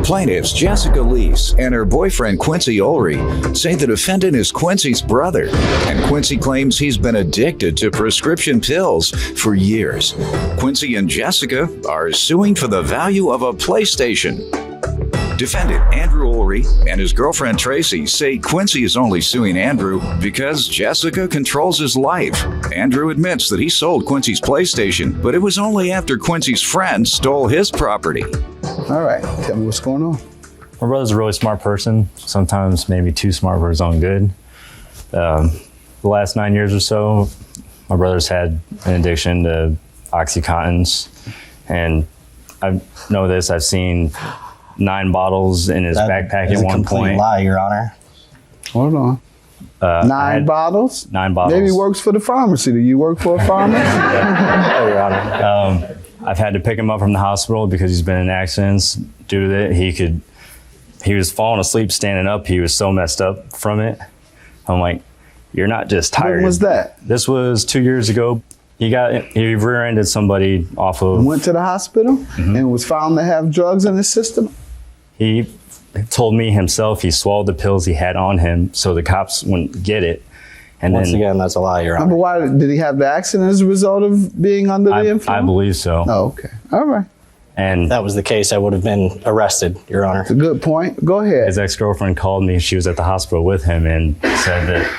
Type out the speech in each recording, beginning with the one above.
Plaintiffs Jessica Lease and her boyfriend Quincy Ulrey say the defendant is Quincy's brother, and Quincy claims he's been addicted to prescription pills for years. Quincy and Jessica are suing for the value of a PlayStation. Defendant Andrew Ulrey and his girlfriend Tracy say Quincy is only suing Andrew because Jessica controls his life. Andrew admits that he sold Quincy's PlayStation, but it was only after Quincy's friend stole his property. All right, tell me what's going on. My brother's a really smart person, sometimes maybe too smart for his own good. The last 9 years or so, my brother's had an addiction to Oxycontins, and I know this, I've seen 9 bottles in his backpack at one point. Lie, Your Honor. Hold on. 9 bottles? 9 bottles. Maybe he works for the pharmacy. Do you work for a pharmacy? Yeah, Your Honor. I've had to pick him up from the hospital because he's been in accidents. Due to that, he was falling asleep standing up. He was so messed up from it. I'm like, you're not just tired. When was that? This was 2 years ago. He rear-ended somebody off of... Went to the hospital and was found to have drugs in his system? He told me himself he swallowed the pills he had on him so the cops wouldn't get it. And Once again, that's a lie, Your Honor. But why did he have the accident as a result of being under the influence? I believe so. Oh, okay. All right. And if that was the case, I would have been arrested, Your Honor. That's a good point. Go ahead. His ex-girlfriend called me. She was at the hospital with him and said that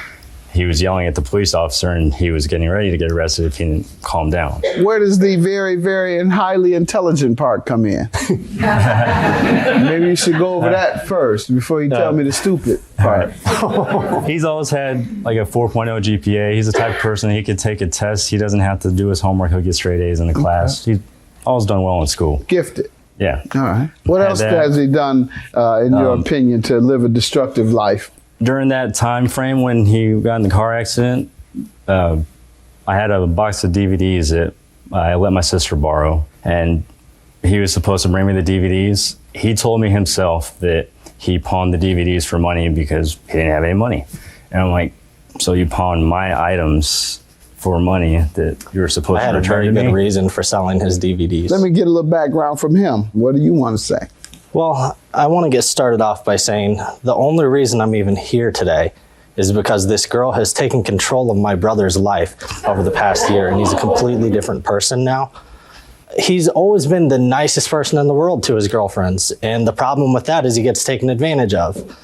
he was yelling at the police officer and he was getting ready to get arrested if he didn't calm down. Where does the very, very and highly intelligent part come in? Maybe you should go over that first before you tell me the stupid part. He's always had like a 4.0 GPA. He's the type of person he could take a test. He doesn't have to do his homework. He'll get straight A's in the class. He's always done well in school. Gifted. Yeah. All right. What else has he done, in your opinion, to live a destructive life? During that time frame when he got in the car accident, I had a box of DVDs that I let my sister borrow, and he was supposed to bring me the DVDs. He told me himself that he pawned the DVDs for money because he didn't have any money. And I'm like, so you pawned my items for money that you were supposed to return to me? I had a very good reason for selling his DVDs. Let me get a little background from him. What do you want to say? Well, I want to get started off by saying the only reason I'm even here today is because this girl has taken control of my brother's life over the past year, and he's a completely different person now. He's always been the nicest person in the world to his girlfriends, and the problem with that is he gets taken advantage of.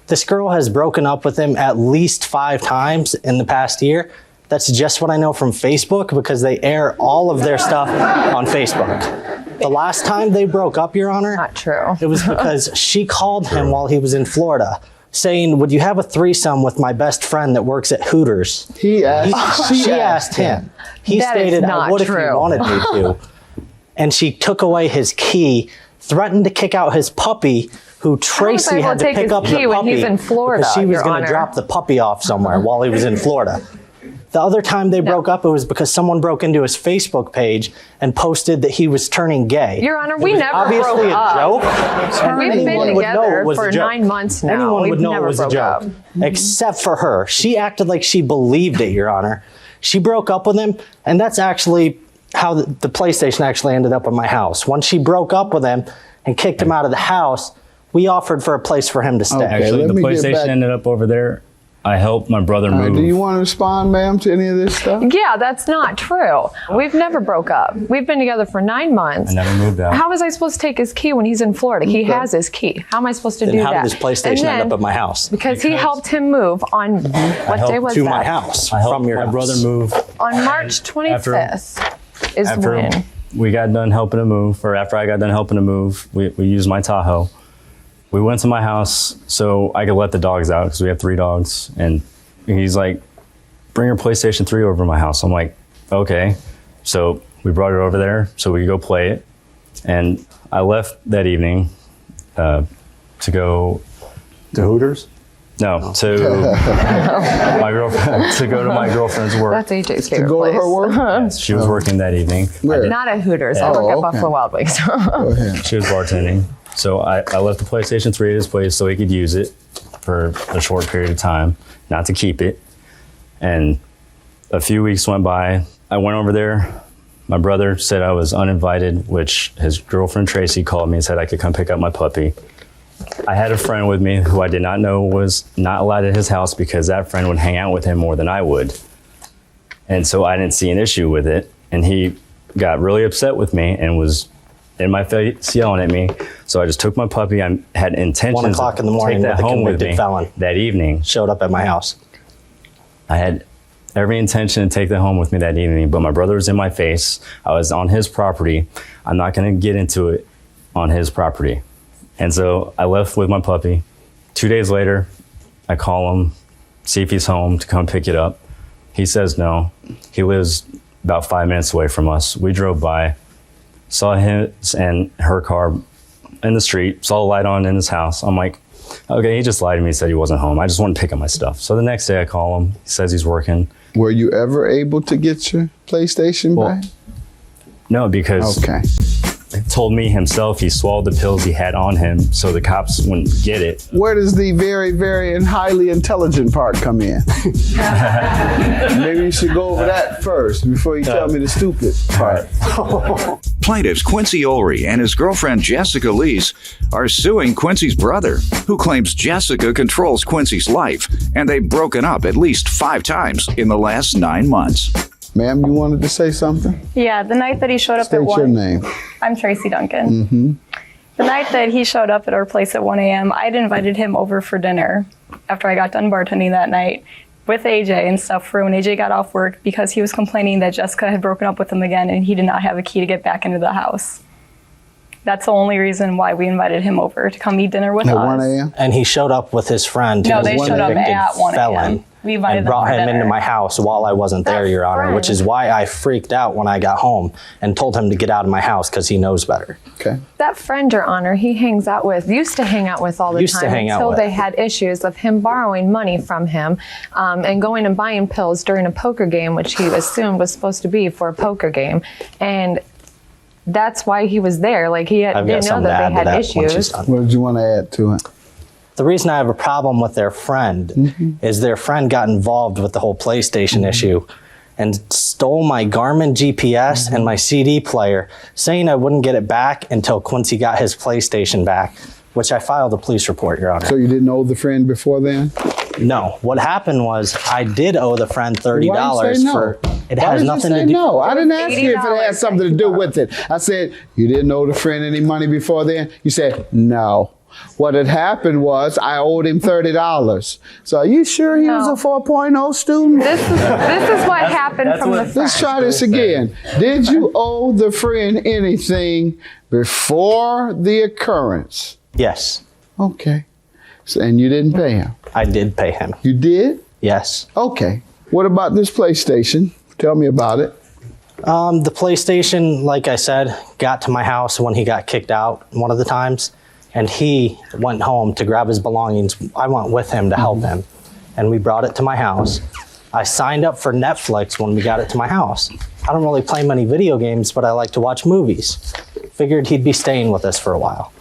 This girl has broken up with him at least 5 times in the past year. That's just what I know from Facebook because they air all of their stuff on Facebook. The last time they broke up, Your Honor, not true. It was because she called him while he was in Florida saying, would you have a threesome with my best friend that works at Hooters? She asked him. He stated, I would if you wanted me to. And she took away his key, threatened to kick out his puppy, who Tracy had to pick up the puppy when he's in Florida, because she was going to drop the puppy off somewhere while he was in Florida. The other time they broke up, it was because someone broke into his Facebook page and posted that he was turning gay. Your Honor, we never broke up. Obviously a joke. We've been together for 9 months now. Anyone would know it was a joke, except for her. She acted like she believed it, Your Honor. She broke up with him, and that's actually how the PlayStation actually ended up at my house. Once she broke up with him and kicked him out of the house, we offered for a place for him to stay. Okay, actually, the PlayStation ended up over there. I helped my brother move. Do you want to respond, ma'am, to any of this stuff? Yeah, that's not true. We've never broke up. We've been together for 9 months. I never moved out. How was I supposed to take his key when he's in Florida? He has his key. How am I supposed to do that? How did this PlayStation end up at my house? Because he helped him move on, what day was that? To my house. I helped from your my house. brother move. On March 25th is when. We got done helping him move, or after I got done helping him move, we used my Tahoe. We went to my house so I could let the dogs out because we have 3 dogs, and he's like, bring your PlayStation 3 over to my house. I'm like, okay. So we brought it over there so we could go play it. And I left that evening to go... To Hooters? No, to my girlfriend, to go to my girlfriend's work. That's AJ's favorite To go place. to her work? Yes, she was working that evening. Not at Hooters. I work at Buffalo Wild Wings. Go ahead. She was bartending. So I left the PlayStation 3 at his place so he could use it for a short period of time, not to keep it. And a few weeks went by. I went over there My brother said I was uninvited, which his girlfriend Tracy called me and said I could come pick up my puppy. I had a friend with me who I did not know was not allowed at his house because that friend would hang out with him more than I would. And so I didn't see an issue with it. And he got really upset with me and was in my face yelling at me. So I just took my puppy. I had intentions 1 o'clock in the morning to take that with a home with convicted me felon that evening. showed up at my house. I had every intention to take that home with me that evening, but my brother was in my face. I was on his property. I'm not going to get into it on his property. And so I left with my puppy. 2 days later, I call him, see if he's home to come pick it up. He says no. He lives about 5 minutes away from us. We drove by, saw his and her car in the street, saw the light on in his house. I'm like, okay, he just lied to me, said he wasn't home. I just wanted to pick up my stuff. So the next day I call him. He says he's working. Were you ever able to get your PlayStation back? No, because Okay. he told me himself he swallowed the pills he had on him so the cops wouldn't get it. Where does the very, very and highly intelligent part come in? Maybe you should go over that first before you tell me the stupid part. Plaintiffs Quincy Ulrey and his girlfriend Jessica Lease are suing Quincy's brother, who claims Jessica controls Quincy's life, and they've broken up at least 5 times in the last 9 months. Ma'am, you wanted to say something? Yeah, the night that he showed up State at 1. your name. I'm Tracy Duncan. The night that he showed up at our place at 1 a.m., I'd invited him over for dinner after I got done bartending that night with AJ and stuff for when AJ got off work because he was complaining that Jessica had broken up with him again and he did not have a key to get back into the house. That's the only reason why we invited him over, to come eat dinner with At us. 1 a.m.? And he showed up with his friend, No, who they was showed a up convicted at 1 a.m. felon, We invited and them brought for him dinner. into my house while I wasn't there, Your Honor, which is why I freaked out when I got home and told him to get out of my house because he knows better. Okay. That friend, Your Honor, he hangs out with, used to hang out with all the Used to time hang out until with. they had issues of him borrowing money from him and going and buying pills during a poker game, which he assumed was supposed to be for a poker game. And that's why he was there. Like he I've got didn't know something to that add they to had that once she's issues. done. What did you want to add to it? The reason I have a problem with their friend is their friend got involved with the whole PlayStation issue and stole my Garmin GPS and my CD player, saying I wouldn't get it back until Quincy got his PlayStation back, which I filed a police report, Your Honor. So you didn't know the friend before then? No, what happened was I did owe the friend $30 Why did you say no? for it Why has did nothing you say to do. no? I didn't ask you if it $80 had something to do with it. I said, you didn't owe the friend any money before then? You said, no. What had happened was I owed him $30. So are you sure he was No. a 4.0 student? This is what happened from the Let's friend. try this again. Did you owe the friend anything before the occurrence? Yes, Okay. So, and you didn't pay him? I did pay him. You did? Yes. Okay. What about this PlayStation? Tell me about it. The PlayStation, like I said, got to my house when he got kicked out one of the times, and he went home to grab his belongings. I went with him to help him, and we brought it to my house. I signed up for Netflix when we got it to my house. I don't really play many video games, but I like to watch movies. Figured he'd be staying with us for a while.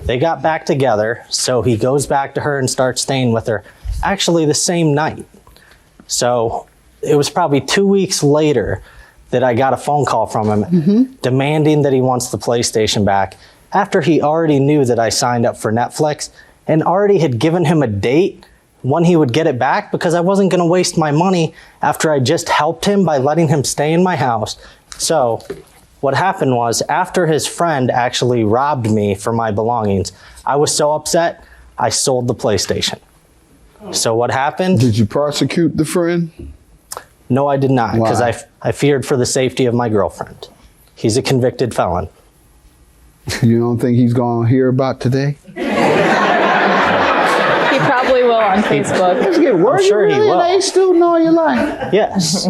They got back together, so he goes back to her and starts staying with her, actually the same night. So it was probably 2 weeks later that I got a phone call from him demanding that he wants the PlayStation back after he already knew that I signed up for Netflix and already had given him a date when he would get it back because I wasn't going to waste my money after I just helped him by letting him stay in my house. So what happened was after his friend actually robbed me for my belongings, I was so upset, I sold the PlayStation. So what happened? Did you prosecute the friend? No, I did not, because Why? I feared for the safety of my girlfriend. He's a convicted felon. You don't think he's going to hear about today? He probably will on Facebook. Let's get word. sure You he really will. an A student all your life. Yes.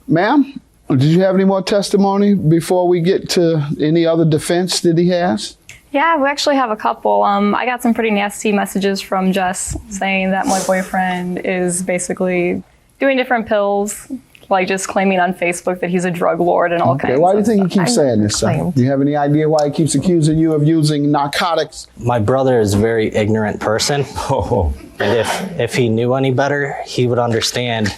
Ma'am, did you have any more testimony before we get to any other defense that he has? Yeah, we actually have a couple. I got some pretty nasty messages from Jess saying that my boyfriend is basically doing different pills, like just claiming on Facebook that he's a drug lord and all kinds Okay, why do you of think he stuff. keeps saying this, sir? claimed. Do you have any idea why he keeps accusing you of using narcotics? My brother is a very ignorant person. Oh, And if he knew any better, he would understand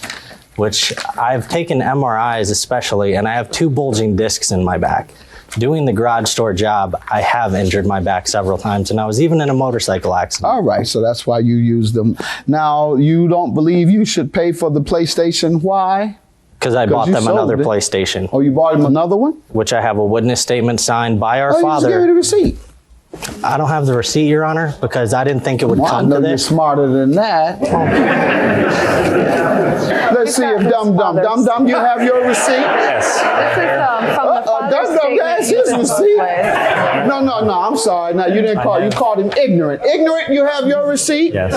which I've taken MRIs especially, and I have 2 bulging discs in my back. Doing the garage door job, I have injured my back several times, and I was even in a motorcycle accident. All right, so that's why you use them. Now, you don't believe you should pay for the PlayStation. Why? Because I bought you them sold another it. PlayStation, Oh, you bought him another one? which I have a witness statement signed by our Oh, you just gave me father. the receipt. I don't have the receipt, Your Honor, because I didn't think it would Well, I come know to you're this. smarter than that. Let's see if Dum Dum, you have your receipt? Yes. This is from the father's Dum Dum statement has he his sent receipt. to us. No, I'm sorry. No, you didn't call. You called him ignorant. Ignorant, you have your receipt? Yes.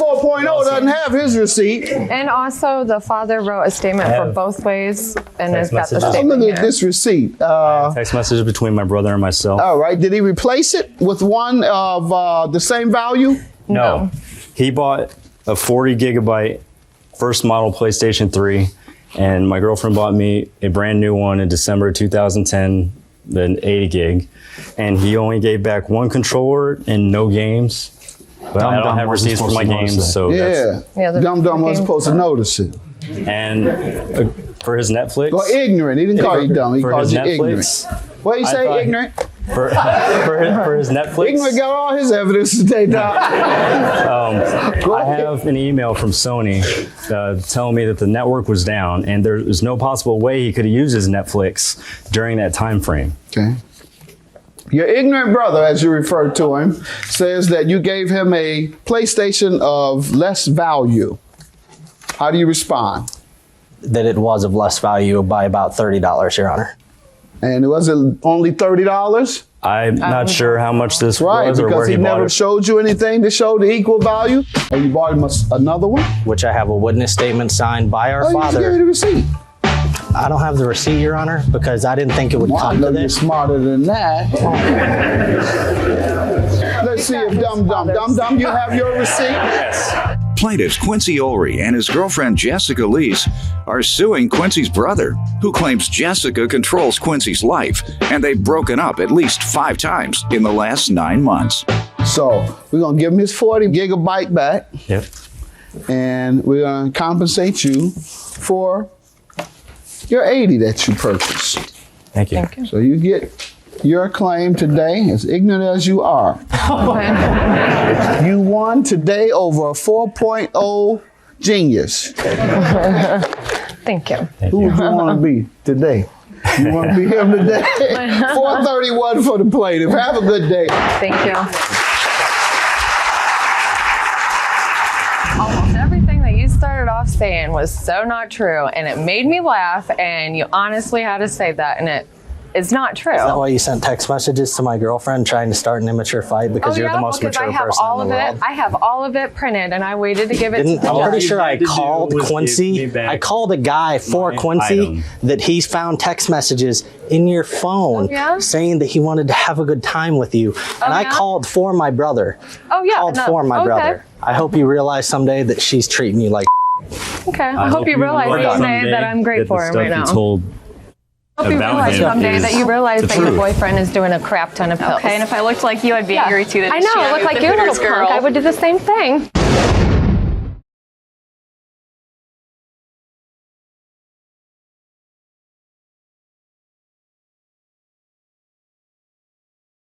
4.0 doesn't have his receipt. And also, the father wrote a statement for have both ways, and it's text got the messages. Oh, statement look at here. this receipt. Text message between my brother and myself. All right. Did he replace it with one of the same value? No. He bought a 40 gigabyte first model PlayStation 3, and my girlfriend bought me a brand new one in December 2010, the 80 gig, and he only gave back one controller and no games. But I don't have receipts for my games, so Yeah. Yeah, the Dum Dum wasn't game supposed to notice it. and for his Netflix. Well, ignorant. He didn't call you dumb. He for called his you ignorant. Netflix. What did he I say, thought- ignorant? For his Netflix. Ignorant got all his evidence today, Doc. I have an email from Sony telling me that the network was down, and there was no possible way he could have used his Netflix during that time frame. Okay. Your ignorant brother, as you refer to him, says that you gave him a PlayStation of less value. How do you respond? That it was of less value by about $30, Your Honor. And was it only $30? I'm not sure how much this Right, was or because where he he bought never it. showed you anything to show the equal value. And you bought him another one? Which I have a witness statement signed by our Oh, you just gave me father. the receipt. I don't have the receipt, Your Honor, because I didn't think it would Well, I come know to you're this. smarter than that. Let's see if Dum Dum, you have your receipt? Yes. Plaintiffs Quincy Ulrey and his girlfriend Jessica Lease are suing Quincy's brother, who claims Jessica controls Quincy's life, and they've broken up at least 5 times in the last 9 months. So we're gonna give him his 40 gigabyte back, Yep. and we're gonna compensate you for your 80 that you purchased. Thank you. So you get your claim today, as ignorant as you are. You won today over a 4.0 genius. Thank you. Who would you want to be today? You want to be him today? 431 for the plaintiff. Have a good day. Thank you. Almost everything that you started off saying was so not true, and it made me laugh, and you honestly had to say that, and it's not true. Is that why you sent text messages to my girlfriend trying to start an immature fight because you're the most because mature I have person all in the of world? it. I have all of it printed, and I waited to give it to the I'm pretty judge. sure I had to do called was give Quincy. me back I called a guy for my Quincy item. that he's found text messages in your phone Oh, yeah? saying that he wanted to have a good time with you. And I yeah? called for my brother. Oh, yeah, Called no, for my okay. brother. I hope you realize someday that she's treating you like Okay, I hope you realize someday that I'm great for him right now. Told I hope you about realize him someday is that you realize the that your truth. boyfriend is doing a crap ton of pills. Okay, and if I looked like you, I'd be angry too. That I she know, had I look moved like the your little Hooters girl. punk. I would do the same thing.